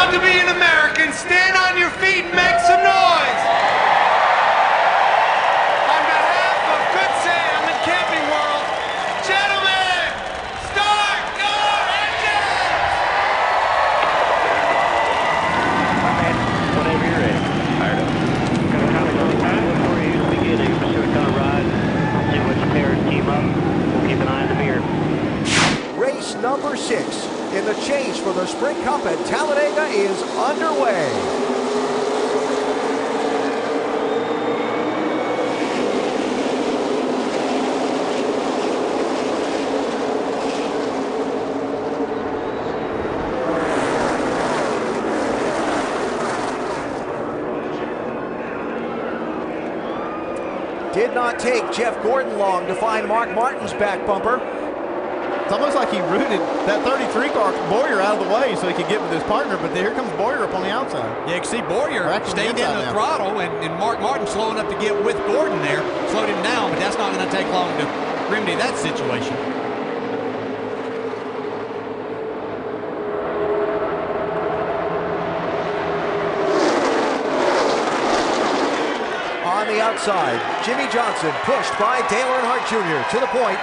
proud to be an American. Stand on your feet and make some noise. On behalf of Good Sam and Camping World, gentlemen, start your engines! Whenever you're ready. Fired up. Got a couple of time for you to begin a pursuit car ride. See what your pairs team up. We'll keep an eye on the mirror. Race number 6 in the chase for the Sprint Cup at Talladega is underway. Did not take Jeff Gordon long to find Mark Martin's back bumper. It's almost like he rooted that 33 car, Bowyer, out of the way so he could get with his partner, but here comes Bowyer up on the outside. Yeah, you can see Bowyer stayed in the throttle, and Mark Martin slowing up to get with Gordon there, slowed him down, but that's not going to take long to remedy that situation. On the outside, Jimmy Johnson pushed by Dale Earnhardt Jr. to the point.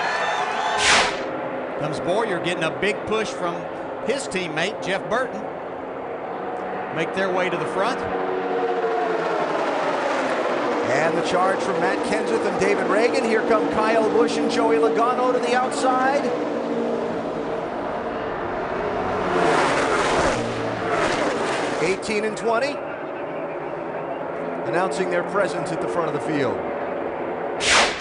Comes Bowyer getting a big push from his teammate, Jeff Burton. Make their way to the front. And the charge from Matt Kenseth and David Reagan. Here come Kyle Busch and Joey Logano to the outside. (18 and 20). Announcing their presence at the front of the field.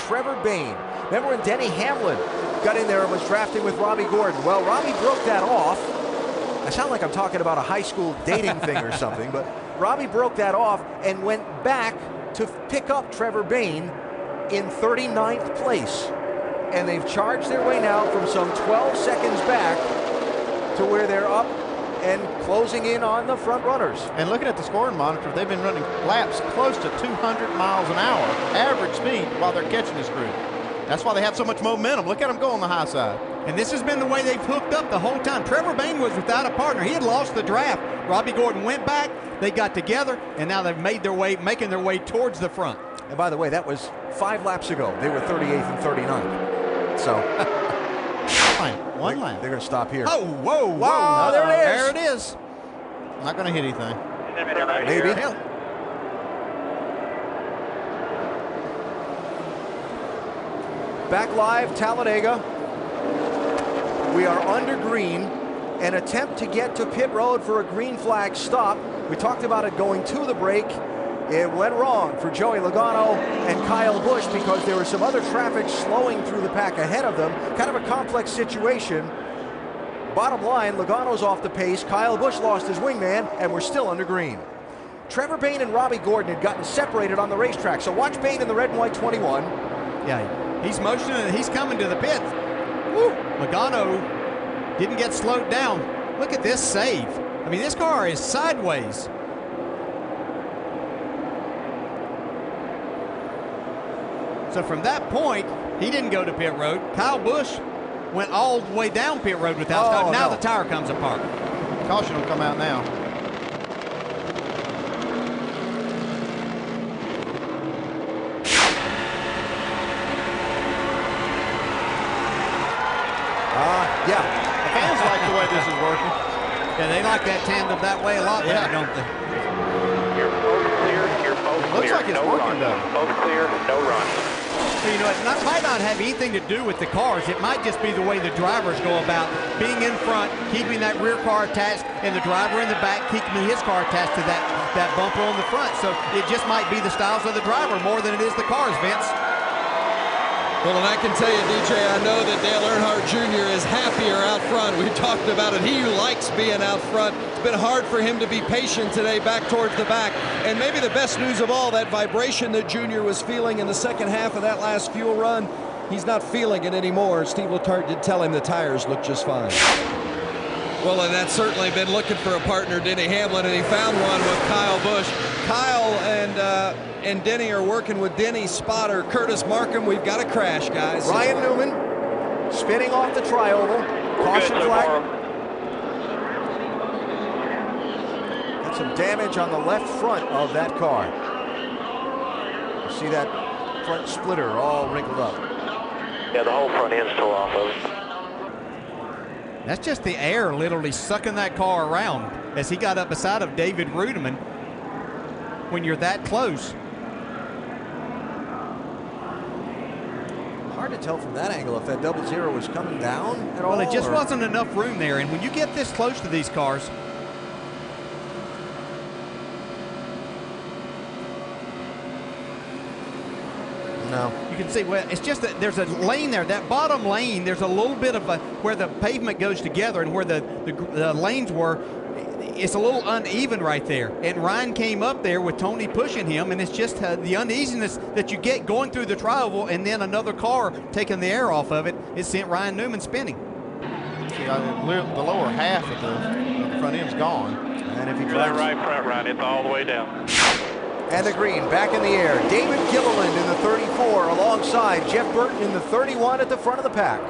Trevor Bayne. Remember when Denny Hamlin got in there and was drafting with Robbie Gordon? Well, Robbie broke that off. I sound like I'm talking about a high school dating thing or something, but Robbie broke that off and went back to pick up Trevor Bayne in 39th place. And they've charged their way now from some 12 seconds back to where they're up and closing in on the front runners. And looking at the scoring monitor, they've been running laps close to 200 miles an hour, average speed, while they're catching this group. That's why they have so much momentum. Look at them go on the high side. And this has been the way they've hooked up the whole time. Trevor Bayne was without a partner. He had lost the draft. Robbie Gordon went back, they got together, and now they've made their way, making their way towards the front. And by the way, that was 5 laps ago. They were 38th and 39th. So one lap. They're going to stop here. Oh, whoa, whoa. Wow, there it is. There it is. Not going to hit anything. Maybe. Back live, Talladega. We are under green. An attempt to get to pit road for a green flag stop. We talked about it going to the break. It went wrong for Joey Logano and Kyle Busch because there was some other traffic slowing through the pack ahead of them. Kind of a complex situation. Bottom line, Logano's off the pace. Kyle Busch lost his wingman, and we're still under green. Trevor Bayne and Robbie Gordon had gotten separated on the racetrack. So watch Bayne in the red and white 21. Yeah, he's motioning, he's coming to the pit. Woo. Logano didn't get slowed down. Look at this save. I mean, this car is sideways. So from that point, he didn't go to pit road. Kyle Busch went all the way down pit road without stopping. Now the tire comes apart. Caution will come out now. Yeah. The fans like the way this is working. Yeah, they like that tandem that way a lot better, don't they? You're both clear. You're both clear. Looks like it's working, though. Both clear. No run. So, you know, it might not have anything to do with the cars. It might just be the way the drivers go about being in front, keeping that rear car attached, and the driver in the back keeping his car attached to that bumper on the front. So it just might be the styles of the driver more than it is the cars, Vince. Well, and I can tell you, DJ, I know that Dale Earnhardt Jr. is happier out front. We've talked about it. He likes being out front. It's been hard for him to be patient today back towards the back. And maybe the best news of all, that vibration that Jr. was feeling in the second half of that last fuel run, he's not feeling it anymore. Steve Letarte did tell him the tires look just fine. Well, and that's certainly been looking for a partner, Denny Hamlin, and he found one with Kyle Busch. Kyle and Denny are working with Denny's spotter, Curtis Markham. We've got a crash, guys. Ryan Newman spinning off the tri-oval. Caution flag. Some damage on the left front of that car. You see that front splitter all wrinkled up. Yeah, the whole front end's tore off of it. That's just the air literally sucking that car around as he got up beside of David Rudiman. When you're that close. Hard to tell from that angle if that 00 was coming down at all. Well, it just wasn't enough room there. And when you get this close to these cars, no. You can see, well, it's just that there's a lane there. That bottom lane, there's a little bit of where the pavement goes together and where the lanes were, it's a little uneven right there. And Ryan came up there with Tony pushing him, and it's just the uneasiness that you get going through the tri-oval and then another car taking the air off of it. It sent Ryan Newman spinning. See, the lower half of the front end's gone. And if he That drives right front, Ryan, it's all the way down. and the green back in the air. David Gilliland in the 34 alongside Jeff Burton in the 31 at the front of the pack.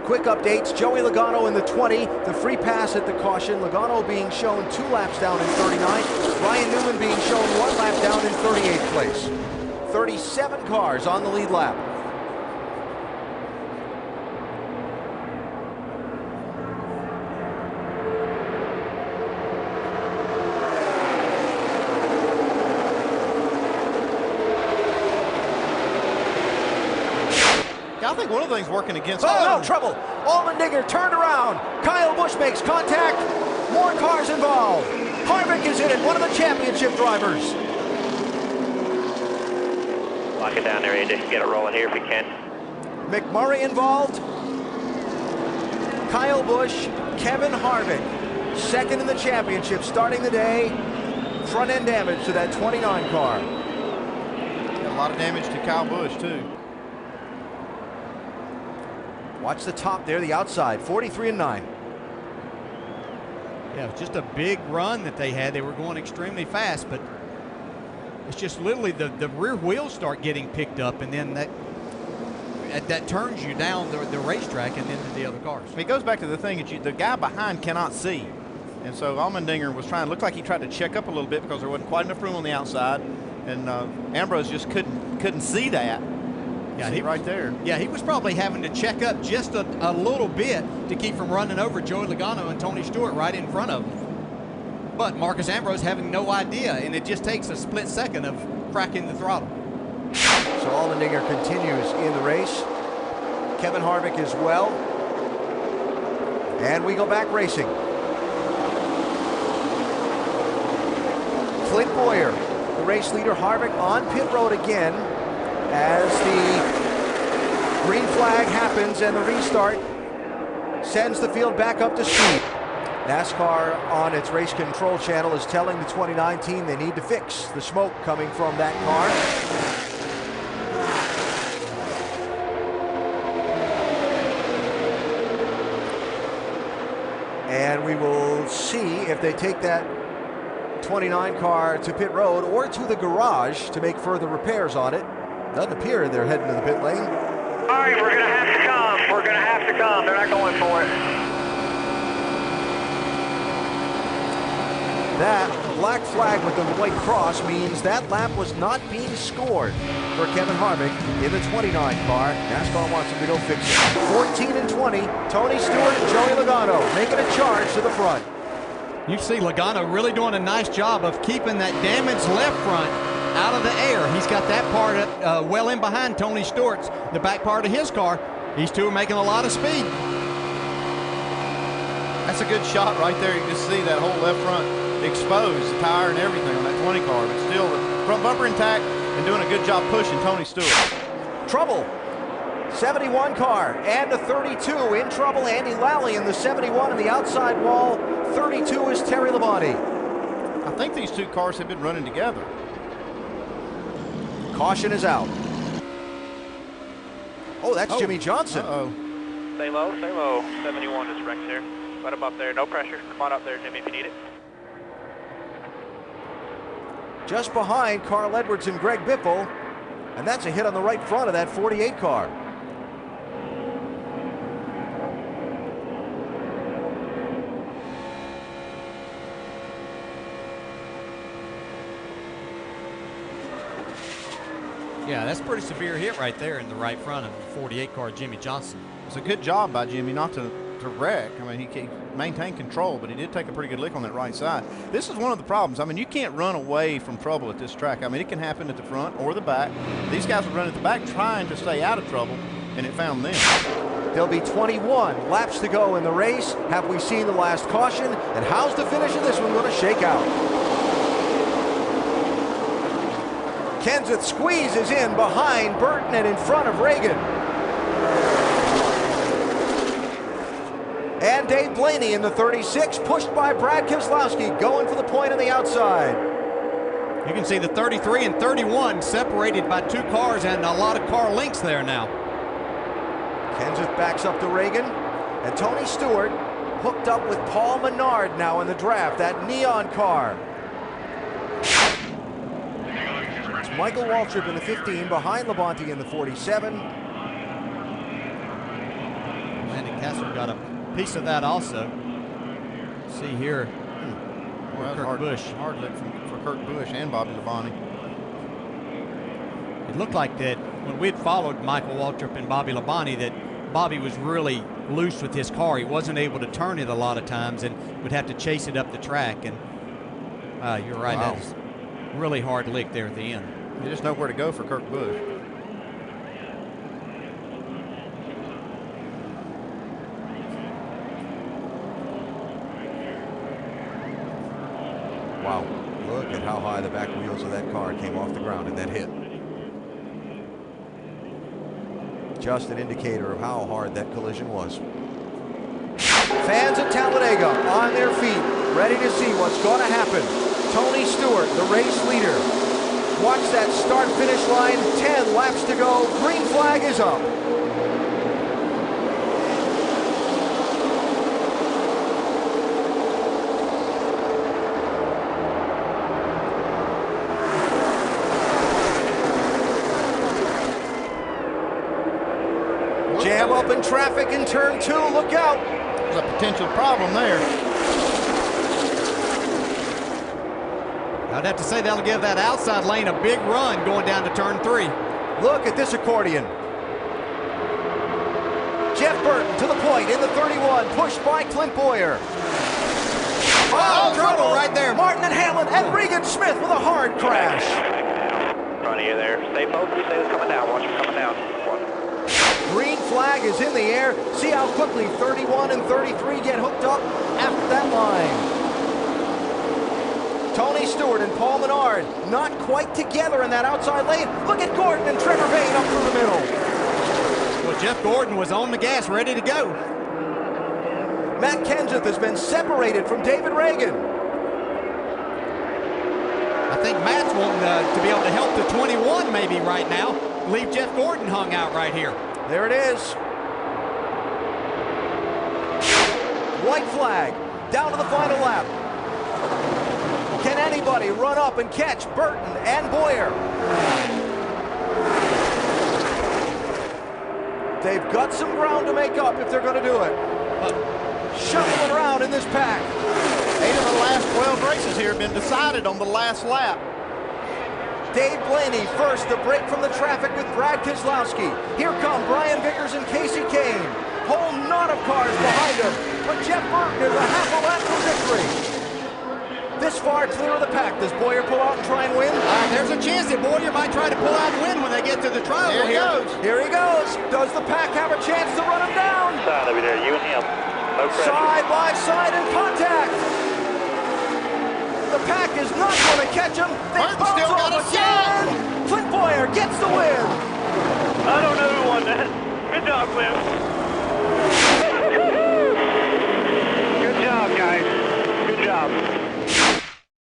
Quick updates, Joey Logano in the 20, the free pass at the caution. Logano being shown 2 laps down in 39. Ryan Newman being shown 1 lap down in 38th place. 37 cars on the lead lap. I think one of the things working against. Oh, no, trouble. Allmendinger turned around. Kyle Busch makes contact. More cars involved. Harvick is in it, one of the championship drivers. Lock it down there, Andy. Get it rolling here if you can. McMurray involved. Kyle Busch, Kevin Harvick, second in the championship, starting the day. Front end damage to that 29 car. A lot of damage to Kyle Busch, too. Watch the top there, the outside, 43-9. Yeah, it was just a big run that they had. They were going extremely fast, but it's just literally the rear wheels start getting picked up, and then that turns you down the racetrack and into the other cars. It goes back to the thing that the guy behind cannot see. And so Allmendinger was looked like he tried to check up a little bit because there wasn't quite enough room on the outside. And Ambrose just couldn't see that. Yeah, he right there. Yeah, he was probably having to check up just a little bit to keep from running over Joey Logano and Tony Stewart right in front of him. But Marcus Ambrose having no idea, and it just takes a split second of cracking the throttle. So Allmendinger continues in the race. Kevin Harvick as well. And we go back racing. Clint Bowyer, the race leader. Harvick on pit road again as the green flag happens and the restart sends the field back up to speed. NASCAR on its race control channel is telling the 29 team they need to fix the smoke coming from that car. And we will see if they take that 29 car to pit road or to the garage to make further repairs on it. Doesn't appear they're heading to the pit lane. All right, we're going to have to come. We're going to have to come. They're not going for it. That black flag with the white cross means that lap was not being scored for Kevin Harvick in the 29 car. NASCAR wants him to go fix it. 14 and 20, Tony Stewart and Joey Logano making a charge to the front. You see Logano really doing a nice job of keeping that damaged left front out of the air. He's got that part well in behind Tony Stewart's, the back part of his car. These two are making a lot of speed. That's a good shot right there. You can see that whole left front exposed, the tire and everything on that 20 car, but still the front bumper intact and doing a good job pushing Tony Stewart. Trouble. 71 car and the 32 in trouble. Andy Lally in the 71 on the outside wall. 32 is Terry Labonte. I think these two cars have been running together. Caution is out. Oh, that's Jimmy Johnson. Uh-oh. Stay low, stay low. 71 is wrecked here. Right up there, no pressure. Come on up there, Jimmy, if you need it. Just behind Carl Edwards and Greg Biffle. And that's a hit on the right front of that 48 car. Yeah, that's a pretty severe hit right there in the right front of the 48 car Jimmie Johnson. It's a good job by Jimmy not to wreck. I mean, he maintained control, but he did take a pretty good lick on that right side. This is one of the problems. I mean, you can't run away from trouble at this track. I mean, it can happen at the front or the back. These guys were running at the back trying to stay out of trouble, and it found them. There'll be 21 laps to go in the race. Have we seen the last caution? And how's the finish of this one going to shake out? Kenseth squeezes in behind Burton and in front of Reagan. And Dave Blaney in the 36, pushed by Brad Keselowski, going for the point on the outside. You can see the 33 and 31 separated by 2 cars and a lot of car links there now. Kenseth backs up to Reagan, and Tony Stewart hooked up with Paul Menard now in the draft, that neon car. It's Michael Waltrip in the 15, behind Labonte in the 47. Landon Cassill got a piece of that also. See here. Well, Kurt Busch. Hard lick for Kurt Busch and Bobby Labonte. It looked like that when we'd followed Michael Waltrip and Bobby Labonte that Bobby was really loose with his car. He wasn't able to turn it a lot of times and would have to chase it up the track. And you're right, Wow. that was a really hard lick there at the end. You just know where to go for Kurt Busch. Wow, look at how high the back wheels of that car came off the ground in that hit. Just an indicator of how hard that collision was. Fans at Talladega on their feet, ready to see what's going to happen. Tony Stewart, the race leader. Watch that start-finish line, 10 laps to go, green flag is up. Jam up in traffic in turn 2, look out. There's a potential problem there. I'd have to say that'll give that outside lane a big run going down to turn 3. Look at this accordion. Jeff Burton to the point in the 31, pushed by Clint Bowyer. Oh, trouble right there. Martin and Hamlin and Regan Smith with a hard crash. In front of you there. Stay focused. Stay coming down. Watch him coming down. Green flag is in the air. See how quickly 31 and 33 get hooked up after that line. Tony Stewart and Paul Menard not quite together in that outside lane. Look at Gordon and Trevor Bayne up through the middle. Well, Jeff Gordon was on the gas, ready to go. Matt Kenseth has been separated from David Reagan. I think Matt's wanting to be able to help the 21 maybe right now. Leave Jeff Gordon hung out right here. There it is. White flag, down to the final lap. Can anybody run up and catch Burton and Bowyer? They've got some ground to make up if they're going to do it. Shuffling around in this pack. 8 of the last 12 races here have been decided on the last lap. Dave Blaney first to break from the traffic with Brad Keselowski. Here come Brian Vickers and Casey Kane. Whole knot of cars behind him, but Jeff Burton is a half a lap from victory. This far clear of the pack. Does Bowyer pull out and try and win? There's a chance that Bowyer might try to pull out and win when they get to the trial. Here he goes. Here he goes. Does the pack have a chance to run him down? Side over there. You and him. No pressure. Side by side in contact. The pack is not going to catch him. They Burton bounce still got off a again. Clint Bowyer gets the win. I don't know who won that. Good job, Clint.